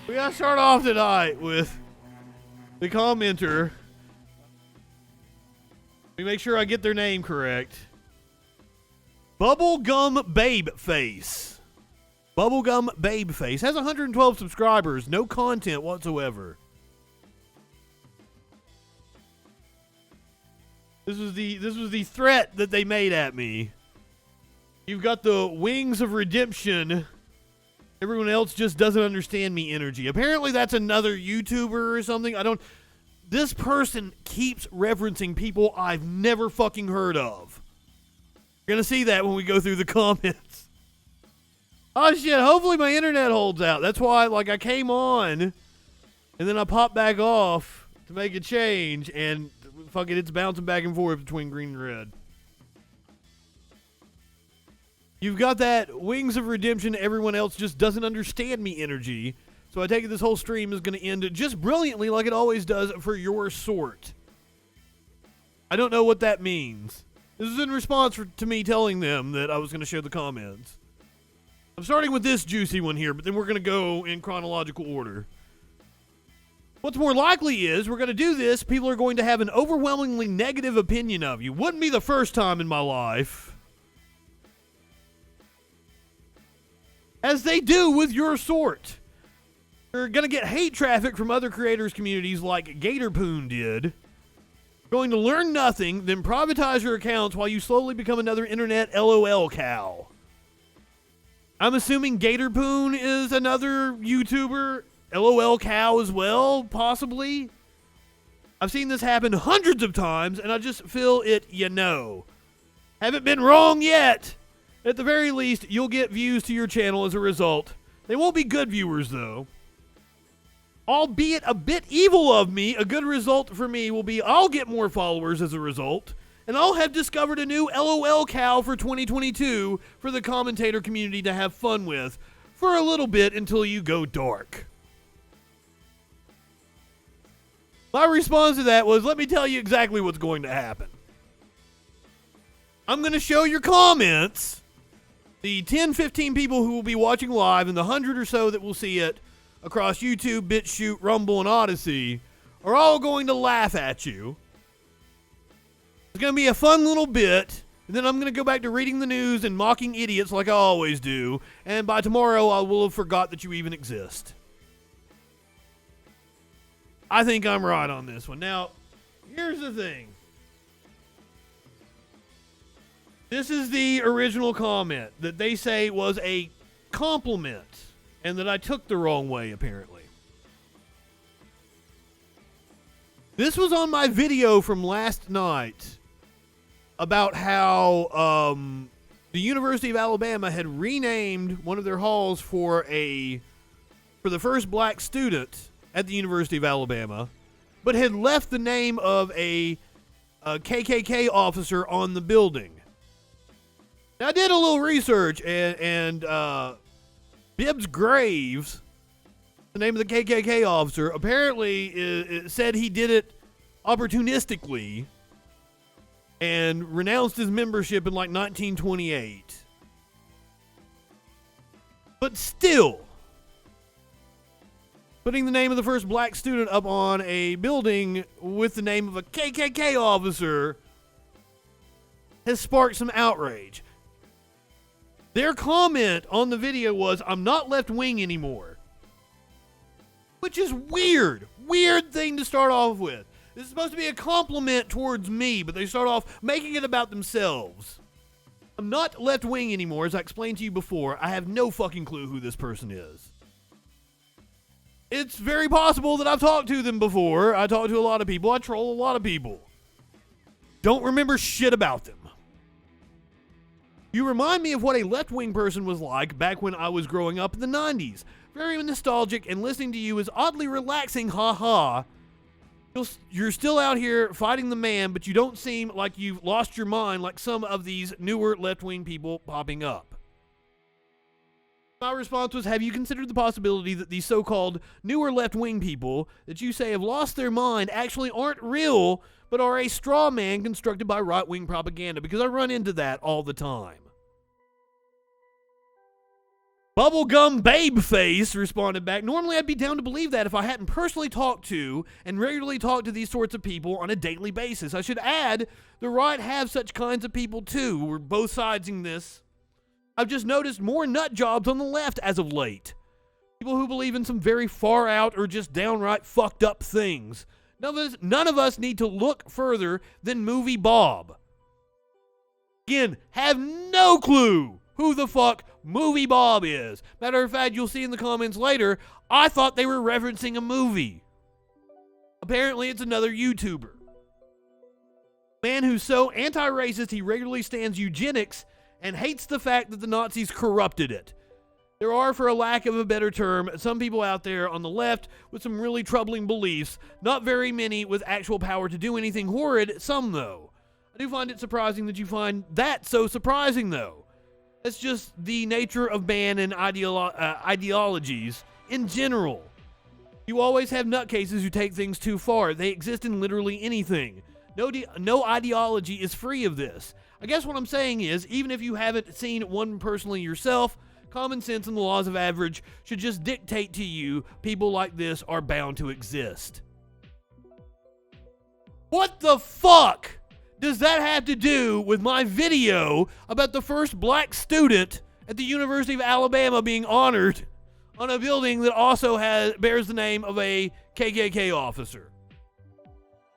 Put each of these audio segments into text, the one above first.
We gotta start off tonight with the commenter. Let me make sure I get their name correct. BubbleGumBabeFace. BubbleGumBabeFace has 112 subscribers, no content whatsoever. This was the threat that they made at me. You've got the wings of redemption. Everyone else just doesn't understand me energy. Apparently that's another YouTuber or something. This person keeps referencing people I've never fucking heard of. You're gonna see that when we go through the comments. Oh shit, hopefully my internet holds out. That's why, I came on, and then I popped back off to make a change, and fuck it, it's bouncing back and forth between green and red. You've got that wings of redemption, everyone else just doesn't understand me energy. So I take it this whole stream is going to end just brilliantly like it always does for your sort. I don't know what that means. This is in response to me telling them that I was going to share the comments. I'm starting with this juicy one here, but then we're going to go in chronological order. What's more likely is we're going to do this, people are going to have an overwhelmingly negative opinion of you. Wouldn't be the first time in my life. As they do with your sort. You're going to get hate traffic from other creators' communities like Gatorpoon did. Going to learn nothing, then privatize your accounts while you slowly become another internet LOL cow. I'm assuming Gatorpoon is another YouTuber, LOL cow as well, possibly. I've seen this happen hundreds of times, and I just feel it, Haven't been wrong yet. At the very least, you'll get views to your channel as a result. They won't be good viewers, though. Albeit a bit evil of me, a good result for me will be I'll get more followers as a result, and I'll have discovered a new LOL cow for 2022 for the commentator community to have fun with for a little bit until you go dark. My response to that was, let me tell you exactly what's going to happen. I'm going to show your comments. The 10, 15 people who will be watching live and the 100 or so that will see it across YouTube, BitChute, Rumble, and Odyssey are all going to laugh at you. It's going to be a fun little bit, and then I'm going to go back to reading the news and mocking idiots like I always do, and by tomorrow I will have forgot that you even exist. I think I'm right on this one. Now, here's the thing. This is the original comment that they say was a compliment and that I took the wrong way, apparently. This was on my video from last night about how the University of Alabama had renamed one of their halls for the first black student at the University of Alabama, but had left the name of a KKK officer on the building. Now, I did a little research, and Bibbs Graves, the name of the KKK officer, apparently it said he did it opportunistically and renounced his membership in 1928. But still, putting the name of the first black student up on a building with the name of a KKK officer has sparked some outrage. Their comment on the video was, I'm not left-wing anymore. Which is weird. Weird thing to start off with. This is supposed to be a compliment towards me, but they start off making it about themselves. I'm not left-wing anymore, as I explained to you before. I have no fucking clue who this person is. It's very possible that I've talked to them before. I talk to a lot of people. I troll a lot of people. Don't remember shit about them. You remind me of what a left-wing person was like back when I was growing up in the 90s. Very nostalgic, and listening to you is oddly relaxing, ha-ha. You're still out here fighting the man, but you don't seem like you've lost your mind like some of these newer left-wing people popping up. My response was, have you considered the possibility that these so-called newer left-wing people that you say have lost their mind actually aren't real, but are a straw man constructed by right-wing propaganda? Because I run into that all the time. BubbleGumBabeFace responded back, normally I'd be down to believe that if I hadn't personally talked to and regularly talked to these sorts of people on a daily basis. I should add, the right have such kinds of people too. We're both siding this. I've just noticed more nut jobs on the left as of late. People who believe in some very far out or just downright fucked up things. None of us need to look further than Movie Bob. Again, have no clue who the fuck Movie Bob is. Matter of fact, you'll see in the comments later, I thought they were referencing a movie. Apparently, it's another YouTuber. Man who's so anti-racist he regularly stands eugenics and hates the fact that the Nazis corrupted it. There are, for a lack of a better term, some people out there on the left with some really troubling beliefs, not very many with actual power to do anything horrid, some though. I do find it surprising that you find that so surprising though. That's just the nature of man and ideologies in general. You always have nutcases who take things too far. They exist in literally anything. No ideology is free of this. I guess what I'm saying is, even if you haven't seen one personally yourself, common sense and the laws of average should just dictate to you people like this are bound to exist. What the fuck does that have to do with my video about the first black student at the University of Alabama being honored on a building that also bears the name of a KKK officer?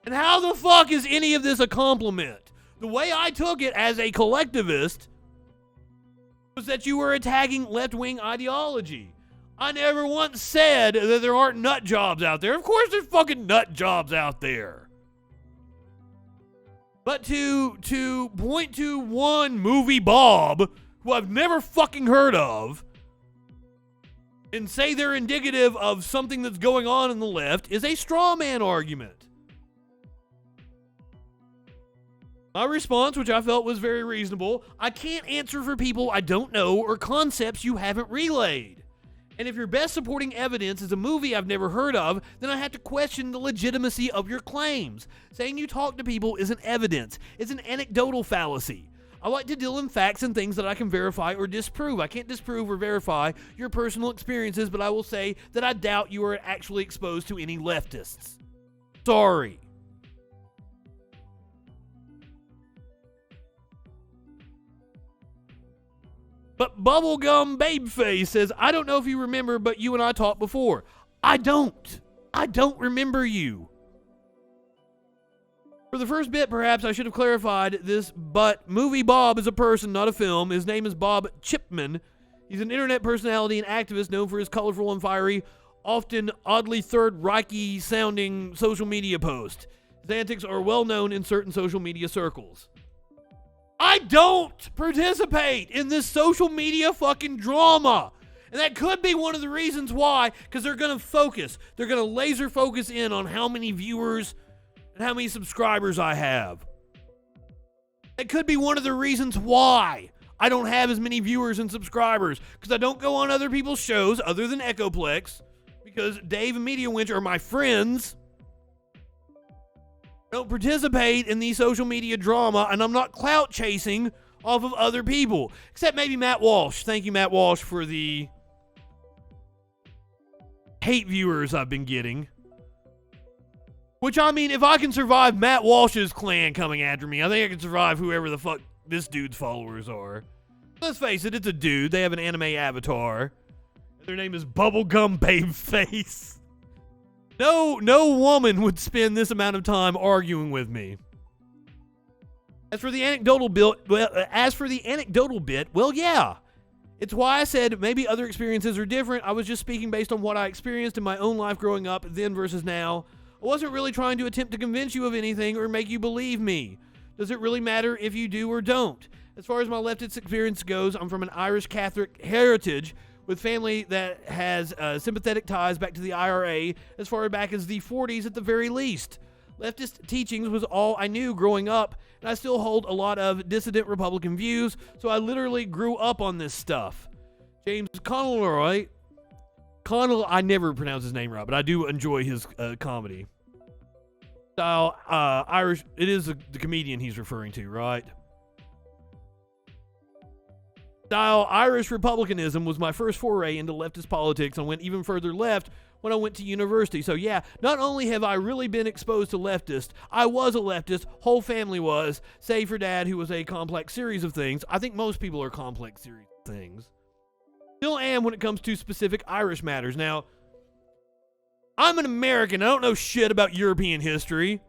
And how the fuck is any of this a compliment? The way I took it as a collectivist was that you were attacking left-wing ideology. I never once said that there aren't nut jobs out there. Of course there's fucking nut jobs out there. But to point to one Movie Bob, who I've never fucking heard of, and say they're indicative of something that's going on in the left is a straw man argument. My response, which I felt was very reasonable, I can't answer for people I don't know or concepts you haven't relayed. And if your best supporting evidence is a movie I've never heard of, then I have to question the legitimacy of your claims. Saying you talk to people isn't evidence. It's an anecdotal fallacy. I like to deal in facts and things that I can verify or disprove. I can't disprove or verify your personal experiences, but I will say that I doubt you are actually exposed to any leftists. Sorry. But BubbleGumBabeFace says, I don't know if you remember, but you and I talked before. I don't remember you. For the first bit, perhaps I should have clarified this, but Movie Bob is a person, not a film. His name is Bob Chipman. He's an internet personality and activist known for his colorful and fiery, often oddly Third Reich-y sounding social media posts. His antics are well known in certain social media circles. I don't participate in this social media fucking drama. And that could be one of the reasons why, because they're going to focus. They're going to laser focus in on how many viewers and how many subscribers I have. It could be one of the reasons why I don't have as many viewers and subscribers, because I don't go on other people's shows other than Echoplex, because Dave and Media Winch are my friends. Don't participate in the social media drama, and I'm not clout chasing off of other people. Except maybe Matt Walsh. Thank you, Matt Walsh, for the hate viewers I've been getting. Which, I mean, if I can survive Matt Walsh's clan coming after me, I think I can survive whoever the fuck this dude's followers are. Let's face it, it's a dude. They have an anime avatar. Their name is BubbleGumBabeFace. No woman would spend this amount of time arguing with me. As for the anecdotal bit, well, yeah. It's why I said maybe other experiences are different. I was just speaking based on what I experienced in my own life growing up, then versus now. I wasn't really trying to attempt to convince you of anything or make you believe me. Does it really matter if you do or don't? As far as my leftist experience goes, I'm from an Irish Catholic heritage, with family that has sympathetic ties back to the IRA as far back as the 40s at the very least. Leftist teachings was all I knew growing up, and I still hold a lot of dissident Republican views, so I literally grew up on this stuff. James Conroy, I never pronounce his name right, but I do enjoy his comedy. Style, Irish, it is the comedian he's referring to, right? style Irish republicanism was my first foray into leftist politics. I went even further left when I went to university. So yeah, not only have I really been exposed to leftist, I was a leftist, whole family was, save for dad, who was a complex series of things. I think most people are complex series of things. Still am when it comes to specific Irish matters. Now, I'm an American. I don't know shit about European history.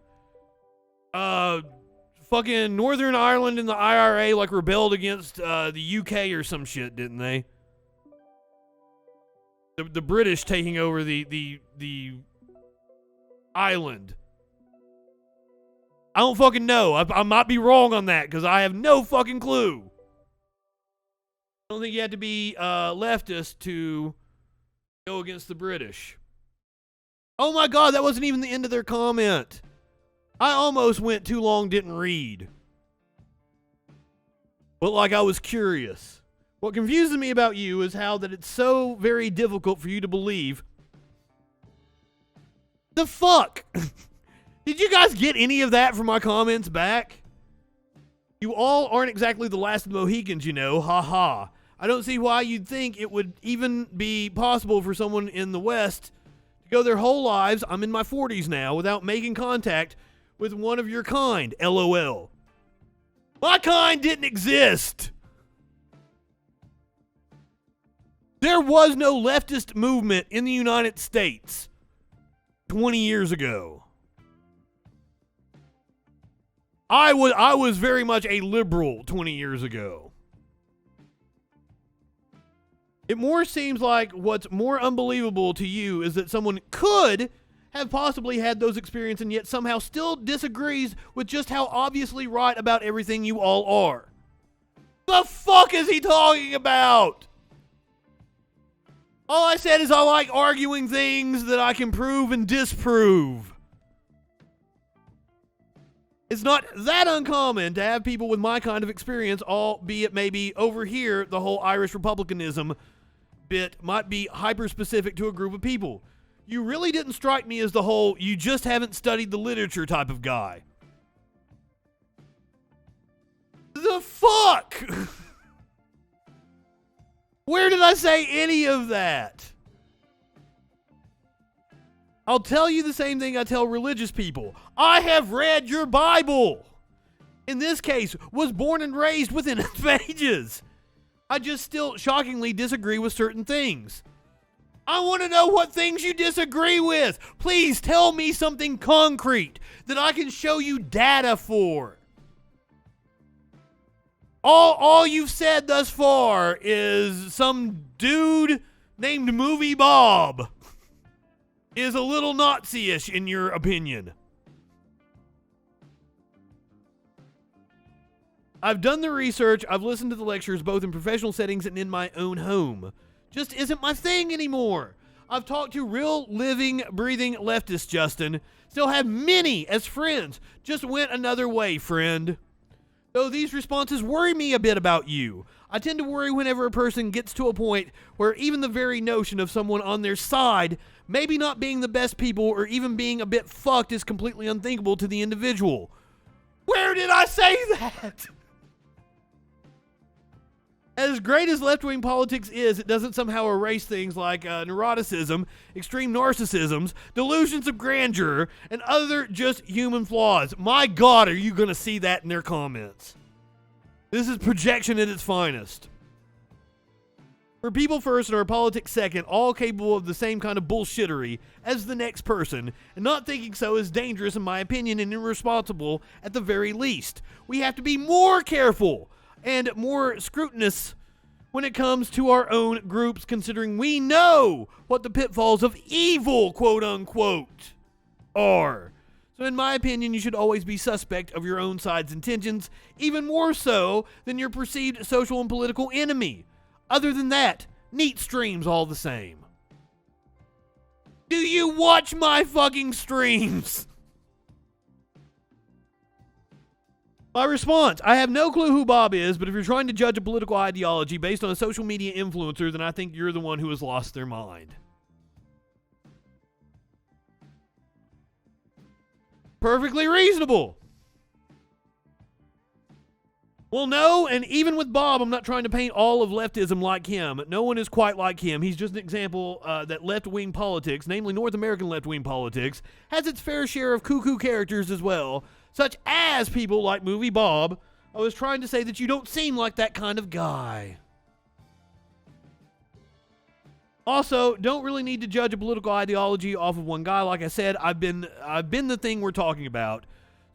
Fucking Northern Ireland and the IRA like rebelled against the UK or some shit, didn't they? The British taking over the island. I don't fucking know. I might be wrong on that because I have no fucking clue. I don't think you have to be leftist to go against the British. Oh my god, that wasn't even the end of their comment. I almost went too long, didn't read. But like I was curious. What confuses me about you is how that it's so very difficult for you to believe. The fuck? Did you guys get any of that from my comments back? You all aren't exactly the last of the Mohicans, you know. Ha ha. I don't see why you'd think it would even be possible for someone in the West to go their whole lives, I'm in my 40s now, without making contact with one of your kind. LOL. My kind didn't exist. There was no leftist movement in the United States 20 years ago. I was very much a liberal 20 years ago. It more seems like what's more unbelievable to you is that someone could have possibly had those experiences and yet somehow still disagrees with just how obviously right about everything you all are. The fuck is he talking about? All I said is I like arguing things that I can prove and disprove. It's not that uncommon to have people with my kind of experience, albeit maybe over here, the whole Irish republicanism bit might be hyper-specific to a group of people. You really didn't strike me as the whole, you just haven't studied the literature type of guy. The fuck? Where did I say any of that? I'll tell you the same thing I tell religious people. I have read your Bible. In this case, was born and raised within its pages. I just still shockingly disagree with certain things. I want to know what things you disagree with. Please tell me something concrete that I can show you data for. All you've said thus far is some dude named Movie Bob is a little Nazi-ish in your opinion. I've done the research, I've listened to the lectures both in professional settings and in my own home. Just isn't my thing anymore. I've talked to real living, breathing leftists, Justin. Still have many as friends. Just went another way, friend. Though these responses worry me a bit about you. I tend to worry whenever a person gets to a point where even the very notion of someone on their side maybe not being the best people or even being a bit fucked is completely unthinkable to the individual. Where did I say that? As great as left-wing politics is, it doesn't somehow erase things like neuroticism, extreme narcissisms, delusions of grandeur, and other just human flaws. My God, are you going to see that in their comments? This is projection at its finest. We're people first and our politics second, all capable of the same kind of bullshittery as the next person, and not thinking so is dangerous in my opinion and irresponsible at the very least. We have to be more careful and more scrutinous when it comes to our own groups, considering we know what the pitfalls of evil, quote-unquote, are. So in my opinion, you should always be suspect of your own side's intentions, even more so than your perceived social and political enemy. Other than that, neat streams all the same. Do you watch my fucking streams? My response, I have no clue who Bob is, but if you're trying to judge a political ideology based on a social media influencer, then I think you're the one who has lost their mind. Perfectly reasonable. Well, no, and even with Bob, I'm not trying to paint all of leftism like him. No one is quite like him. He's just an example that left-wing politics, namely North American left-wing politics, has its fair share of cuckoo characters as well, such as people like Movie Bob. I was trying to say that you don't seem like that kind of guy. Also, don't really need to judge a political ideology off of one guy. Like I said, I've been the thing we're talking about,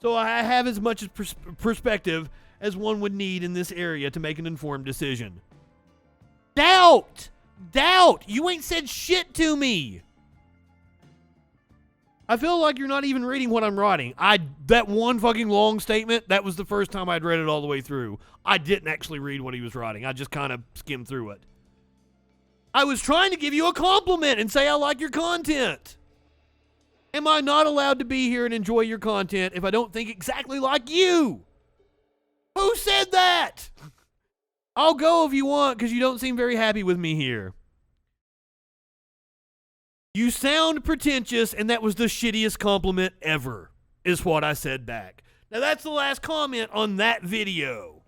so I have as much perspective as one would need in this area to make an informed decision. Doubt! You ain't said shit to me! I feel like you're not even reading what I'm writing. That one fucking long statement, that was the first time I'd read it all the way through. I didn't actually read what he was writing. I just kind of skimmed through it. I was trying to give you a compliment and say I like your content. Am I not allowed to be here and enjoy your content if I don't think exactly like you? Who said that? I'll go if you want, because you don't seem very happy with me here. You sound pretentious, and that was the shittiest compliment ever, is what I said back. Now, that's the last comment on that video.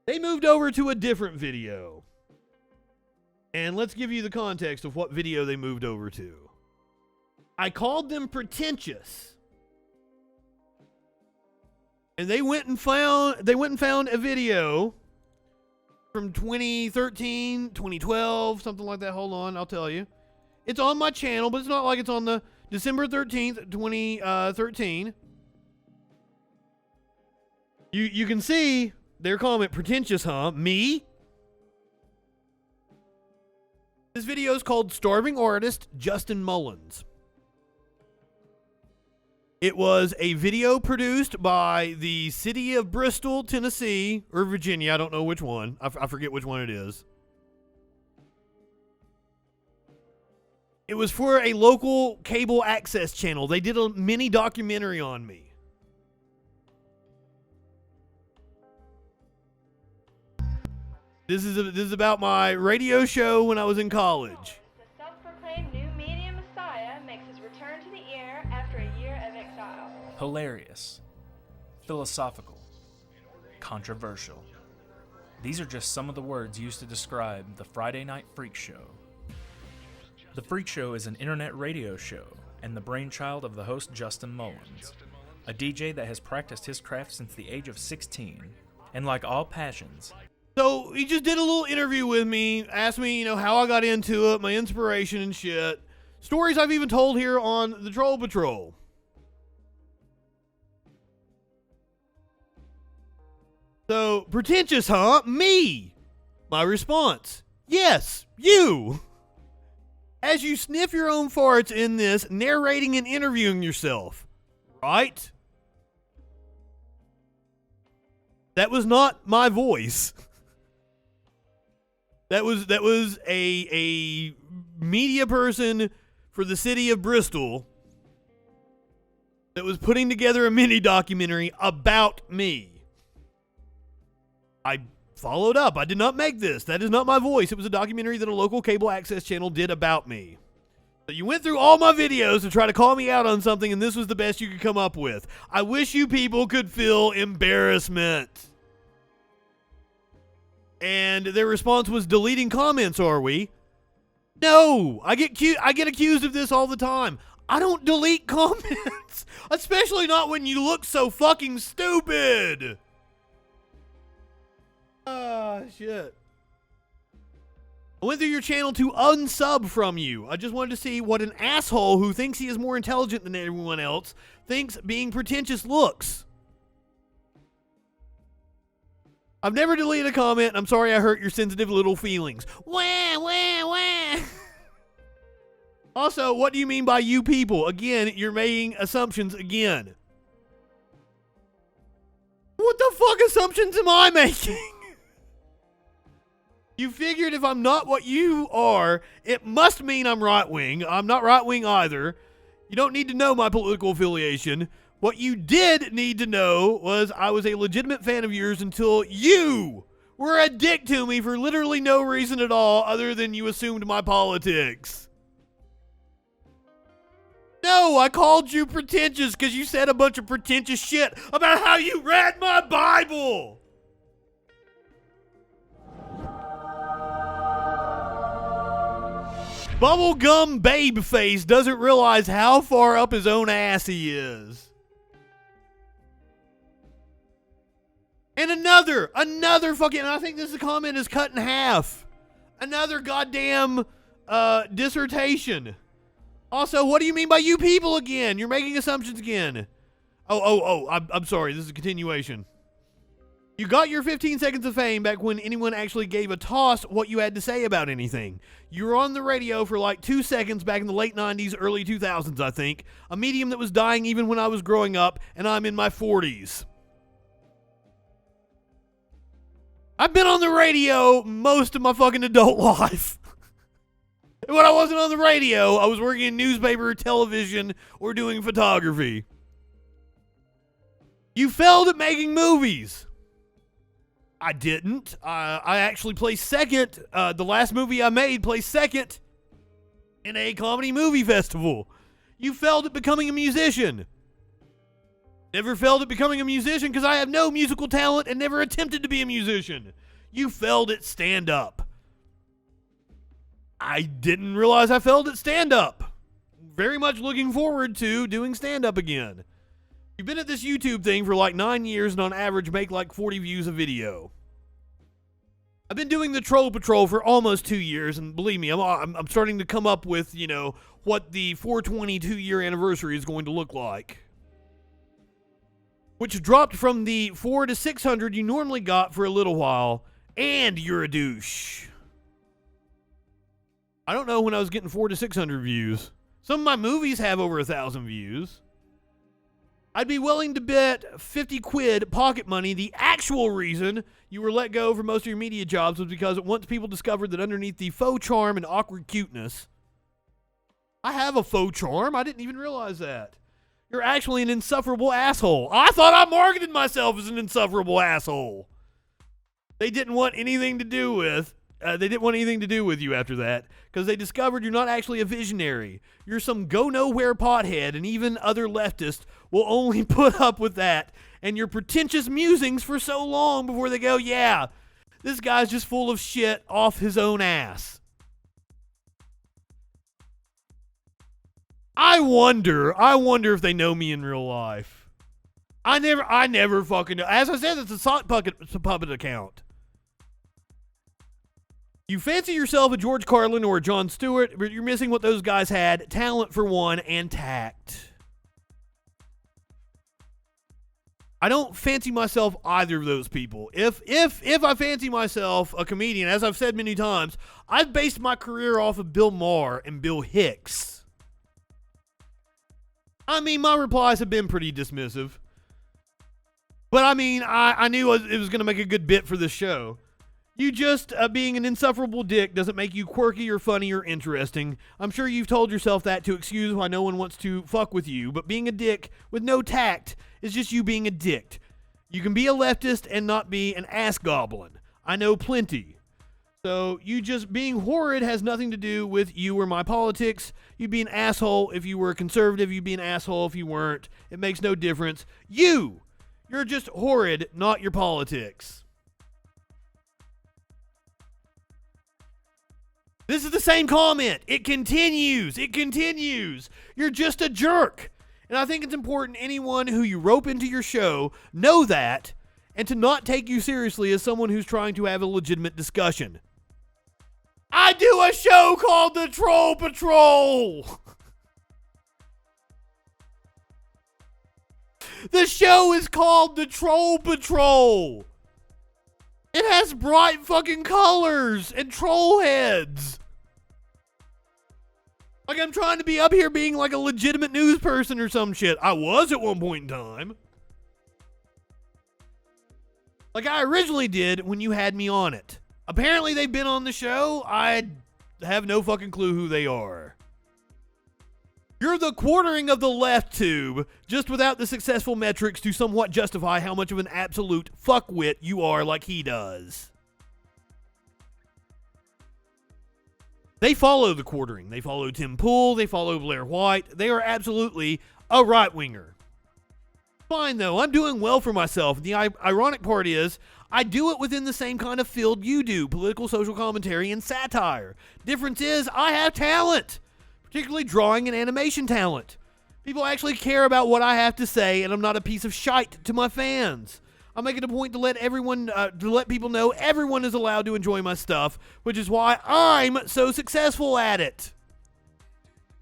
They moved over to a different video. And let's give you the context of what video they moved over to. I called them pretentious. And they went and found a video from 2013, 2012, something like that. Hold on, I'll tell you. It's on my channel, but it's not like it's on the December 13th, 2013. You can see their comment, pretentious, huh? Me? This video is called Starving Artist Justin Mullins. It was a video produced by the city of Bristol, Tennessee, or Virginia. I don't know which one. I forget which one it is. It was for a local cable access channel. They did a mini documentary on me. This is about my radio show when I was in college. The self-proclaimed new media messiah makes his return to the air after a year of exile. Hilarious, philosophical, controversial. These are just some of the words used to describe the Friday Night Freak Show. The Freak Show is an internet radio show and the brainchild of the host Justin Mullins, a DJ that has practiced his craft since the age of 16, and like all passions, so he just did a little interview with me, asked me, how I got into it, my inspiration and shit. Stories I've even told here on the Troll Patrol. So, pretentious, huh? Me. My response, yes, you. As you sniff your own farts in this, narrating and interviewing yourself, right? That was not my voice. That was a media person for the city of Bristol that was putting together a mini documentary about me. I followed up. I did not make this. That is not my voice. It was a documentary that a local cable access channel did about me. So you went through all my videos to try to call me out on something, and this was the best you could come up with. I wish you people could feel embarrassment. And their response was, deleting comments, are we? No, I get accused of this all the time. I don't delete comments, especially not when you look so fucking stupid. Shit. I went through your channel to unsub from you. I just wanted to see what an asshole who thinks he is more intelligent than everyone else thinks being pretentious looks. I've never deleted a comment. I'm sorry I hurt your sensitive little feelings. Wah, wah, wah. Also, what do you mean by you people? Again, you're making assumptions again. What the fuck assumptions am I making? You figured if I'm not what you are, it must mean I'm right-wing. I'm not right-wing either. You don't need to know my political affiliation. What you did need to know was I was a legitimate fan of yours until you were a dick to me for literally no reason at all other than you assumed my politics. No, I called you pretentious because you said a bunch of pretentious shit about how you read my Bible. BubbleGumBabeFace doesn't realize how far up his own ass he is. And another fucking, and I think this comment is cut in half. Another goddamn dissertation. Also, what do you mean by you people again? You're making assumptions again. I'm sorry. This is a continuation. You got your 15 seconds of fame back when anyone actually gave a toss what you had to say about anything. You were on the radio for like 2 seconds back in the late 90s, early 2000s, I think. A medium that was dying even when I was growing up, and I'm in my 40s. I've been on the radio most of my fucking adult life. When I wasn't on the radio, I was working in newspaper, television, or doing photography. You failed at making movies. I didn't. I actually placed second. The last movie I made placed second in a comedy movie festival. You failed at becoming a musician. Never failed at becoming a musician because I have no musical talent and never attempted to be a musician. You failed at stand-up. I didn't realize I failed at stand-up. Very much looking forward to doing stand-up again. You've been at this YouTube thing for like 9 years and on average make like 40 views a video. I've been doing the Troll Patrol for almost 2 years, and believe me, I'm starting to come up with, you know, what the 422 year anniversary is going to look like. Which dropped from the 4 to 600 you normally got for a little while, and you're a douche. I don't know when I was getting 4 to 600 views. Some of my movies have over 1,000 views. I'd be willing to bet 50 quid pocket money the actual reason you were let go for most of your media jobs was because once people discovered that underneath the faux charm and awkward cuteness, I have a faux charm. I didn't even realize that. You're actually an insufferable asshole. I thought I marketed myself as an insufferable asshole. They didn't want anything to do with you after that because they discovered you're not actually a visionary. You're some go-nowhere pothead, and even other leftists will only put up with that and your pretentious musings for so long before they go, yeah, this guy's just full of shit off his own ass. I wonder if they know me in real life. I never fucking know. As I said, it's a sock puppet account. You fancy yourself a George Carlin or a Jon Stewart, but you're missing what those guys had: talent for one and tact. I don't fancy myself either of those people. If I fancy myself a comedian, as I've said many times, I've based my career off of Bill Maher and Bill Hicks. I mean, my replies have been pretty dismissive. But I mean, I knew it was going to make a good bit for this show. You just being an insufferable dick doesn't make you quirky or funny or interesting. I'm sure you've told yourself that to excuse why no one wants to fuck with you, but being a dick with no tact is just you being a dick. You can be a leftist and not be an ass goblin. I know plenty. So you just being horrid has nothing to do with you or my politics. You'd be an asshole if you were a conservative. You'd be an asshole if you weren't. It makes no difference. You're just horrid, not your politics. This is the same comment. It continues. You're just a jerk. And I think it's important anyone who you rope into your show know that and to not take you seriously as someone who's trying to have a legitimate discussion. I do a show called The Troll Patrol. The show is called The Troll Patrol. It has bright fucking colors and troll heads. Like I'm trying to be up here being like a legitimate news person or some shit. I was at one point in time. Like I originally did when you had me on it. Apparently they've been on the show. I have no fucking clue who they are. You're the quartering of the left tube, just without the successful metrics to somewhat justify how much of an absolute fuckwit you are like he does. They follow the quartering. They follow Tim Pool. They follow Blair White. They are absolutely a right-winger. Fine, though. I'm doing well for myself. The ironic part is I do it within the same kind of field you do, political social commentary and satire. Difference is I have talent, particularly drawing and animation talent. People actually care about what I have to say, and I'm not a piece of shite to my fans. I make it a point to let people know everyone is allowed to enjoy my stuff, which is why I'm so successful at it.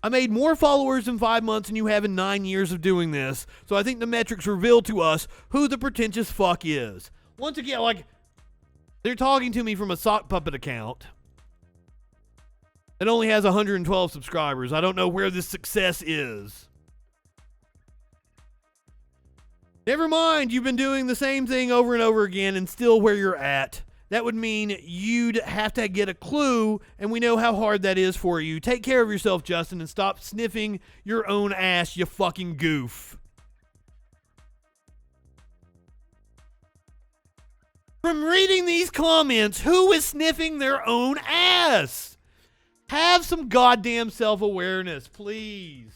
I made more followers in 5 months than you have in 9 years of doing this, so I think the metrics reveal to us who the pretentious fuck is. Once again, like, they're talking to me from a sock puppet account that only has 112 subscribers. I don't know where this success is. Never mind, you've been doing the same thing over and over again and still where you're at. That would mean you'd have to get a clue, and we know how hard that is for you. Take care of yourself, Justin, and stop sniffing your own ass, you fucking goof. From reading these comments, who is sniffing their own ass? Have some goddamn self-awareness, please.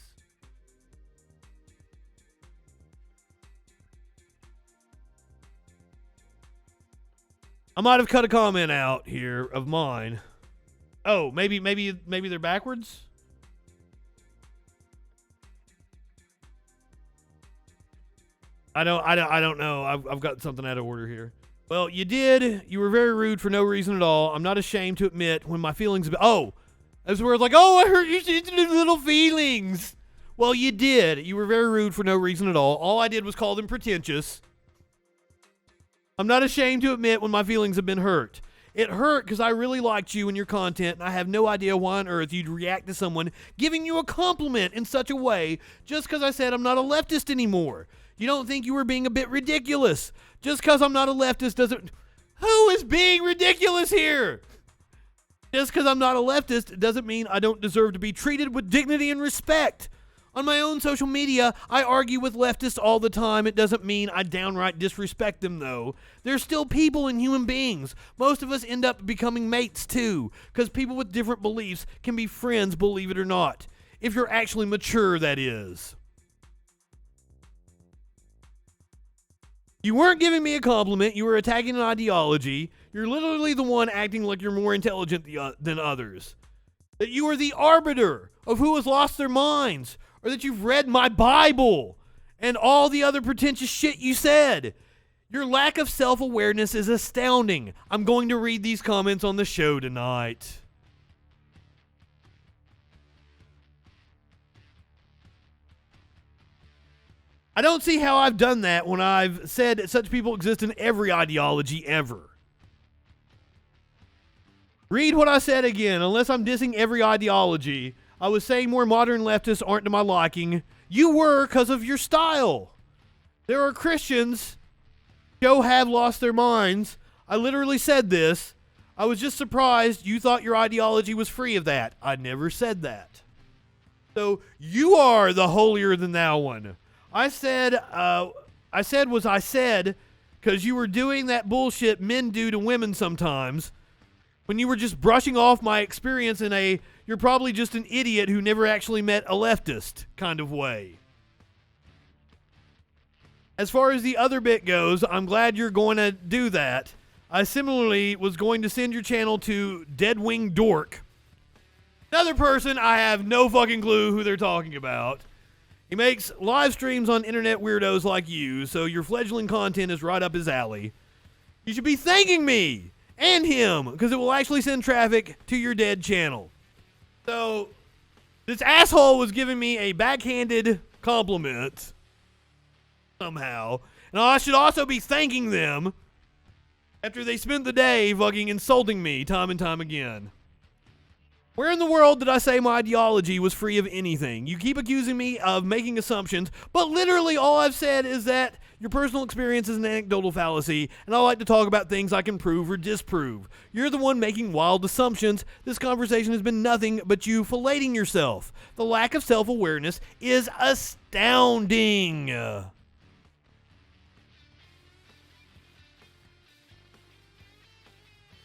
I might have cut a comment out here of mine. Oh, maybe they're backwards? I don't know. I've got something out of order here. Well, you did. You were very rude for no reason at all. I'm not ashamed to admit when my feelings that's where it's like, oh, I hurt your sensitive little feelings. Well, you did. You were very rude for no reason at all. All I did was call them pretentious. I'm not ashamed to admit when my feelings have been hurt. It hurt because I really liked you and your content, and I have no idea why on earth you'd react to someone giving you a compliment in such a way just because I said I'm not a leftist anymore. You don't think you were being a bit ridiculous? Just because I'm not a leftist doesn't... Who is being ridiculous here? Just because I'm not a leftist doesn't mean I don't deserve to be treated with dignity and respect. On my own social media, I argue with leftists all the time. It doesn't mean I downright disrespect them, though. They're still people and human beings. Most of us end up becoming mates, too, because people with different beliefs can be friends, believe it or not. If you're actually mature, that is. You weren't giving me a compliment. You were attacking an ideology. You're literally the one acting like you're more intelligent than others. That you are the arbiter of who has lost their minds. Or that you've read my Bible and all the other pretentious shit you said. Your lack of self-awareness is astounding. I'm going to read these comments on the show tonight. I don't see how I've done that when I've said that such people exist in every ideology ever. Read what I said again. Unless I'm dissing every ideology, I was saying more modern leftists aren't to my liking. You were because of your style. There are Christians who have lost their minds. I literally said this. I was just surprised you thought your ideology was free of that. I never said that. So you are the holier than thou one. I said because you were doing that bullshit men do to women sometimes when you were just brushing off my experience in you're probably just an idiot who never actually met a leftist kind of way. As far as the other bit goes, I'm glad you're going to do that. I similarly was going to send your channel to Deadwing Dork. Another person, I have no fucking clue who they're talking about. He makes live streams on internet weirdos like you, so your fledgling content is right up his alley. You should be thanking me and him, because it will actually send traffic to your dead channel. So, this asshole was giving me a backhanded compliment somehow, and I should also be thanking them after they spent the day fucking insulting me time and time again. Where in the world did I say my ideology was free of anything? You keep accusing me of making assumptions, but literally all I've said is that your personal experience is an anecdotal fallacy, and I like to talk about things I can prove or disprove. You're the one making wild assumptions. This conversation has been nothing but you filleting yourself. The lack of self-awareness is astounding.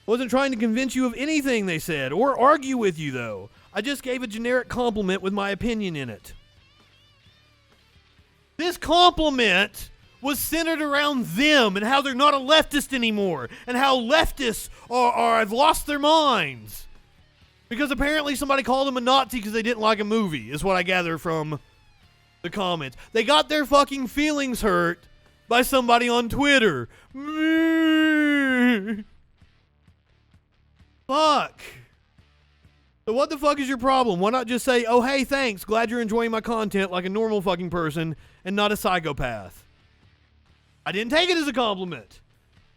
Wasn't trying to convince you of anything they said or argue with you, though. I just gave a generic compliment with my opinion in it. This compliment was centered around them and how they're not a leftist anymore and how leftists have lost their minds. Because apparently somebody called them a Nazi because they didn't like a movie, is what I gather from the comments. They got their fucking feelings hurt by somebody on Twitter. Fuck. So what the fuck is your problem? Why not just say, oh, hey, thanks, glad you're enjoying my content like a normal fucking person and not a psychopath? I didn't take it as a compliment.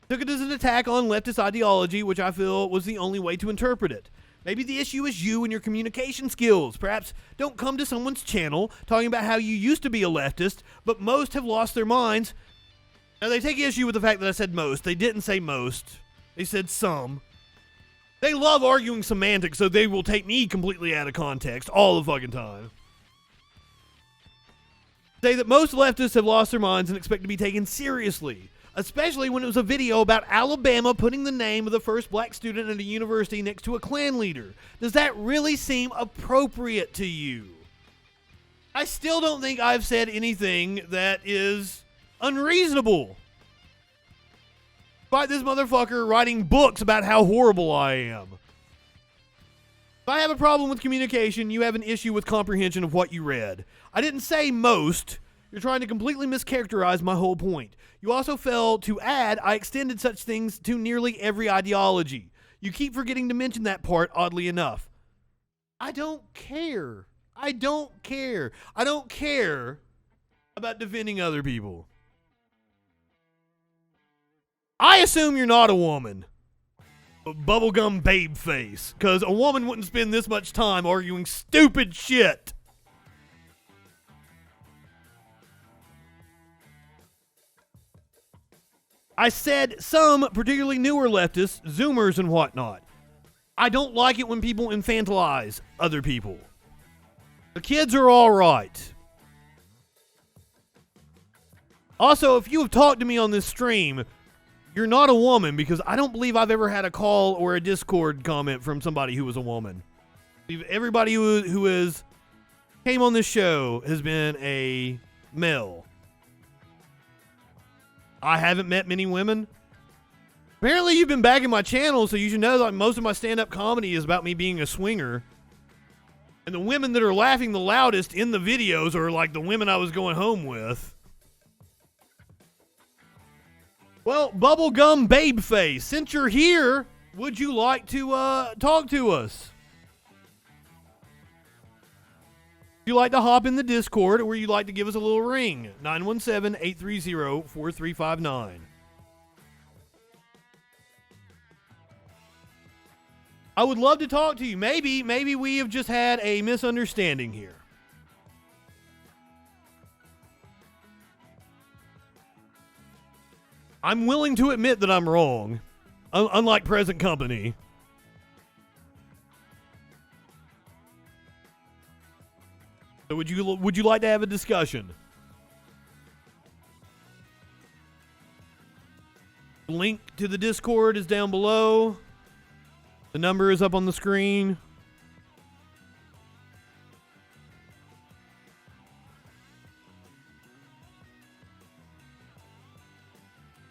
Took it as an attack on leftist ideology, which I feel was the only way to interpret it. Maybe the issue is you and your communication skills. Perhaps don't come to someone's channel talking about how you used to be a leftist, but most have lost their minds. Now, they take issue with the fact that I said most. They didn't say most. They said some. They love arguing semantics, so they will take me completely out of context all the fucking time. Say that most leftists have lost their minds and expect to be taken seriously, especially when it was a video about Alabama putting the name of the first black student at a university next to a Klan leader. Does that really seem appropriate to you? I still don't think I've said anything that is unreasonable. Despite this motherfucker writing books about how horrible I am. If I have a problem with communication, you have an issue with comprehension of what you read. I didn't say most. You're trying to completely mischaracterize my whole point. You also failed to add I extended such things to nearly every ideology. You keep forgetting to mention that part, oddly enough. I don't care. I don't care. I don't care about defending other people. I assume you're not a woman. BubbleGumBabeFace. Because a woman wouldn't spend this much time arguing stupid shit. I said some, particularly newer leftists, Zoomers and whatnot. I don't like it when people infantilize other people. The kids are all right. Also, if you have talked to me on this stream, you're not a woman, because I don't believe I've ever had a call or a Discord comment from somebody who was a woman. Everybody who has came on this show has been a male. I haven't met many women. Apparently you've been bagging my channel, so you should know that most of my stand-up comedy is about me being a swinger. And the women that are laughing the loudest in the videos are like the women I was going home with. Well, BubbleGumBabeFace, since you're here, would you like to talk to us? Would you like to hop in the Discord, or would you like to give us a little ring? 917-830-4359. I would love to talk to you. Maybe we have just had a misunderstanding here. I'm willing to admit that I'm wrong, unlike present company. So would you like to have a discussion? Link to the Discord is down below. The number is up on the screen.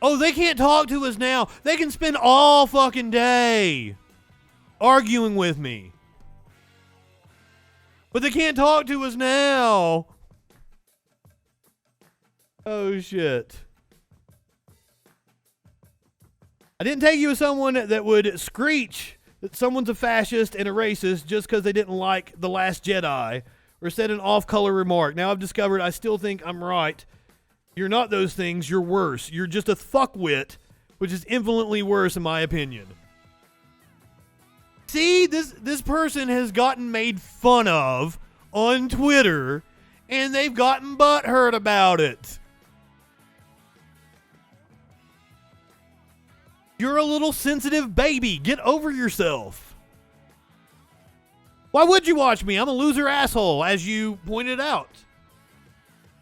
Oh, they can't talk to us now. They can spend all fucking day arguing with me. But they can't talk to us now. Oh, shit. I didn't take you as someone that would screech that someone's a fascist and a racist just because they didn't like The Last Jedi or said an off-color remark. Now I've discovered I still think I'm right. You're not those things, you're worse. You're just a fuckwit, which is infinitely worse in my opinion. See, this person has gotten made fun of on Twitter, and they've gotten butthurt about it. You're a little sensitive baby. Get over yourself. Why would you watch me? I'm a loser asshole, as you pointed out.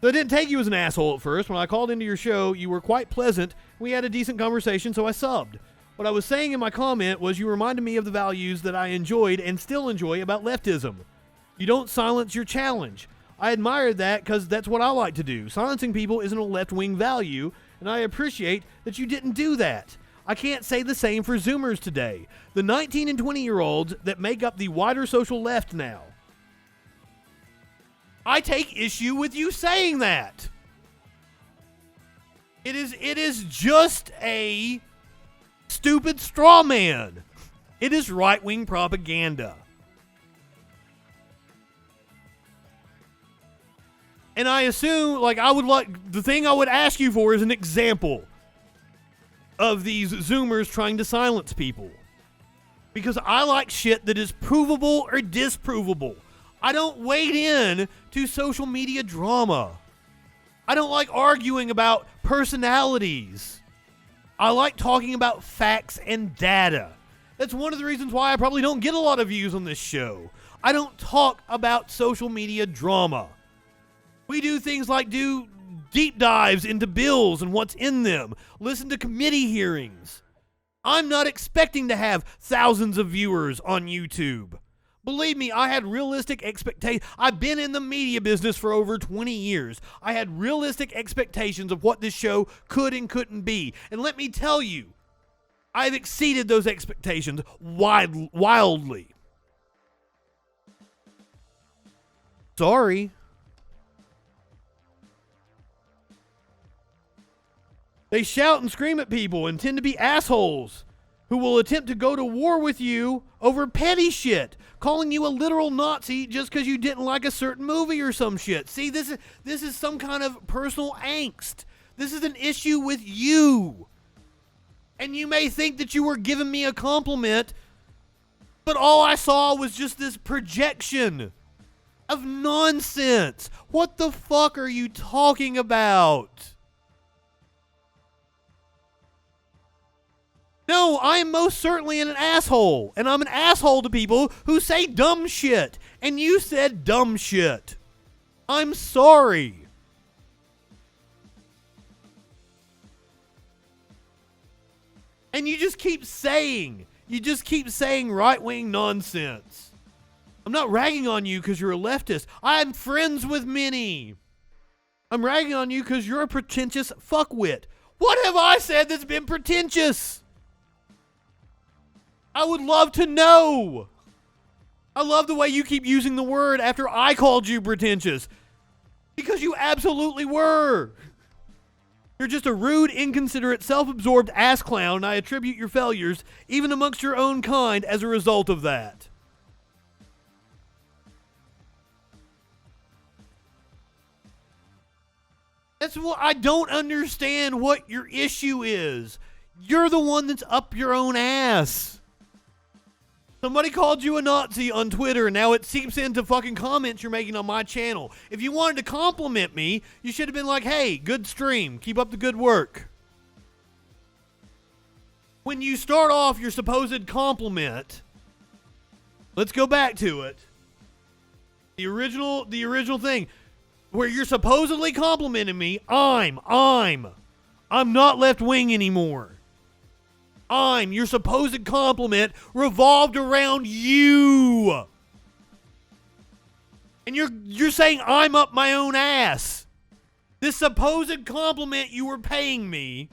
So I didn't take you as an asshole at first. When I called into your show, you were quite pleasant. We had a decent conversation, so I subbed. What I was saying in my comment was you reminded me of the values that I enjoyed and still enjoy about leftism. You don't silence your challenge. I admired that because that's what I like to do. Silencing people isn't a left-wing value, and I appreciate that you didn't do that. I can't say the same for Zoomers today, the 19 and 20-year-olds that make up the wider social left now. I take issue with you saying that. It is just a stupid straw man. It is right-wing propaganda. And I assume, the thing I would ask you for is an example of these Zoomers trying to silence people. Because I like shit that is provable or disprovable. I don't wade in to social media drama. I don't like arguing about personalities. I like talking about facts and data. That's one of the reasons why I probably don't get a lot of views on this show. I don't talk about social media drama. We do things like do deep dives into bills and what's in them, listen to committee hearings. I'm not expecting to have thousands of viewers on YouTube. Believe me, I had realistic expectations. I've been in the media business for over 20 years. I had realistic expectations of what this show could and couldn't be. And let me tell you, I've exceeded those expectations wildly. Sorry. They shout and scream at people and tend to be assholes who will attempt to go to war with you over petty shit, calling you a literal Nazi just because you didn't like a certain movie or some shit. See, this is some kind of personal angst. This is an issue with you. And you may think that you were giving me a compliment, but all I saw was just this projection of nonsense. What the fuck are you talking about? No, I am most certainly an asshole, and I'm an asshole to people who say dumb shit, and you said dumb shit. I'm sorry. And you just keep saying right-wing nonsense. I'm not ragging on you because you're a leftist. I'm friends with many. I'm ragging on you because you're a pretentious fuckwit. What have I said that's been pretentious? I would love to know. I love the way you keep using the word after I called you pretentious. Because you absolutely were. You're just a rude, inconsiderate, self-absorbed ass clown, and I attribute your failures, even amongst your own kind, as a result of that. That's what I don't understand what your issue is. You're the one that's up your own ass. Somebody called you a Nazi on Twitter, and now it seeps into fucking comments you're making on my channel. If you wanted to compliment me, you should have been like, hey, good stream. Keep up the good work. When you start off your supposed compliment, let's go back to it. The original thing, where you're supposedly complimenting me, I'm not left-wing anymore. Your supposed compliment revolved around you. And you're saying I'm up my own ass. This supposed compliment you were paying me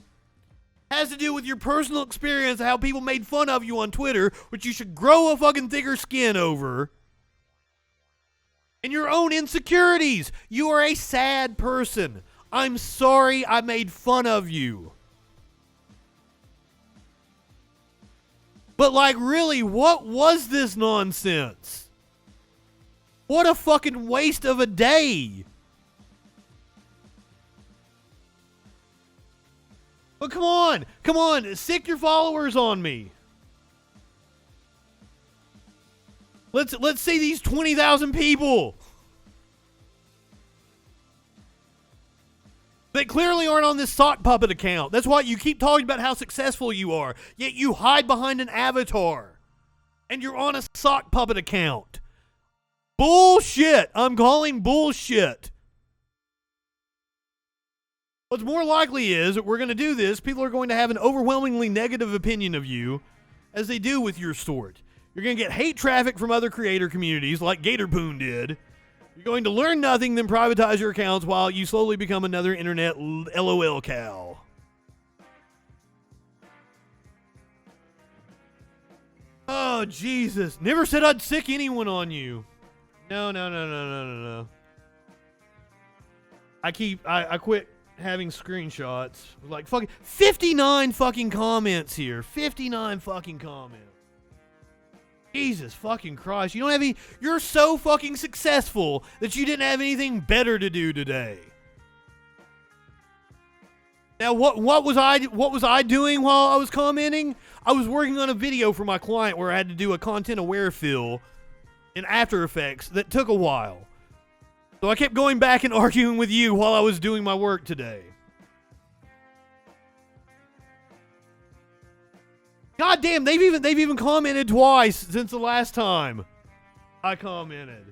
has to do with your personal experience of how people made fun of you on Twitter, which you should grow a fucking thicker skin over. And your own insecurities. You are a sad person. I'm sorry I made fun of you. But really, what was this nonsense? What a fucking waste of a day. But come on, sick your followers on me. Let's see these 20,000 people. They clearly aren't on this sock puppet account. That's why you keep talking about how successful you are, yet you hide behind an avatar. And you're on a sock puppet account. Bullshit. I'm calling bullshit. What's more likely is that we're going to do this, people are going to have an overwhelmingly negative opinion of you, as they do with your sort. You're going to get hate traffic from other creator communities like Gatorpoon did. You're going to learn nothing, then privatize your accounts while you slowly become another internet LOL cow. Oh, Jesus. Never said I'd sick anyone on you. No. I quit having screenshots. Like, fucking 59 fucking comments here. 59 fucking comments. Jesus fucking Christ. You don't have any. You're so fucking successful that you didn't have anything better to do today. Now, what was I doing while I was commenting? I was working on a video for my client where I had to do a content aware fill in After Effects that took a while. So I kept going back and arguing with you while I was doing my work today. God damn, they've even commented twice since the last time I commented.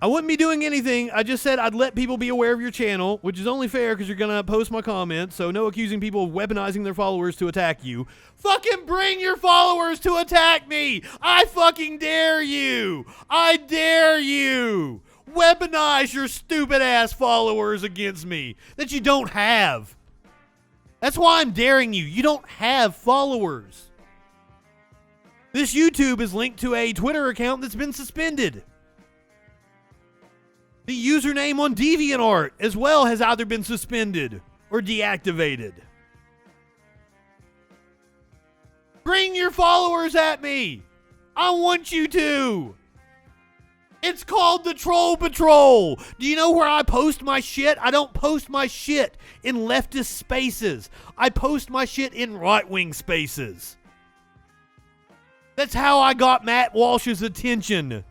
I wouldn't be doing anything. I just said I'd let people be aware of your channel, which is only fair because you're going to post my comments, so no accusing people of weaponizing their followers to attack you. Fucking bring your followers to attack me! I fucking dare you! I dare you! Weaponize your stupid ass followers against me that you don't have. That's why I'm daring you. You don't have followers. This YouTube is linked to a Twitter account that's been suspended. The username on DeviantArt as well has either been suspended or deactivated. Bring your followers at me. I want you to. It's called the Troll Patrol. Do you know where I post my shit? I don't post my shit in leftist spaces. I post my shit in right-wing spaces. That's how I got Matt Walsh's attention.